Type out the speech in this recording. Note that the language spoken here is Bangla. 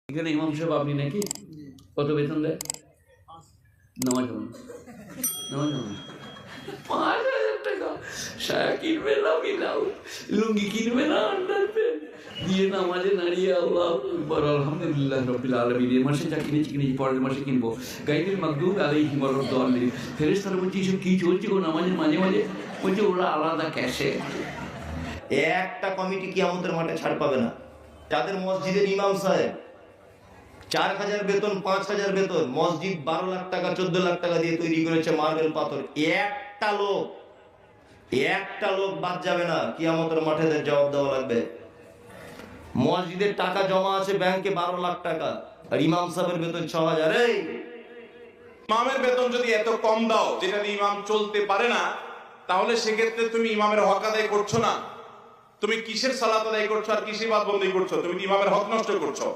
এখানে ইমাম সাহেব আপনি নাকি? কত বেতন দেয়? নামাজ পড়ুন, নামাজ পড়ুন। 5,000 টাকা সায়া কিনবে না, কিনাও লুঙ্গি কিনবে না, আন্ডার প্যান্ট দিয়ে নামাজে দাঁড়িয়ে আল্লাহ আকবার আলহামদুলিল্লাহ রাব্বিল আলামিন। এই মাসে যা কিনেছি পরের মাসে কিনবো। গাইরুল মাগদুবি আলাইহিম ওয়ালাদ-দাল্লিন। ফেরেশতারা বলছে এসব কি চলছে গো নামাজের মাঝে মাঝে? বলছে ওরা আলাদা ক্যাশে। একটা কমিটি কিয়ামতের মাঠে ছাড় পাবে না। যাদের মসজিদের ইমাম সাহেব 4,000 বেতন, 5,000 বেতন, মসজিদ 12 লাখ টাকা 14 লাখ টাকা দিয়ে তৈরি করেছে মার্বেল পাথর, একটা লোক বাদ যাবে না। কিয়ামতের মাঠে জবাব দেওয়া লাগবে। মসজিদের টাকা জমা আছে ব্যাংকে 12 লাখ টাকা, আর ইমাম সাহেবের বেতন 6,000। এই ইমামের বেতন যদি এত কম দাও যেটা দিয়ে ইমাম চলতে পারে না, তাহলে সেক্ষেত্রে তুমি ইমামের হক আদায় করছো না। তুমি কিসের সালাত আদায় করছো আর কিসের বাদ বন্দী করছো? তুমি ইমামের হক নষ্ট করছো।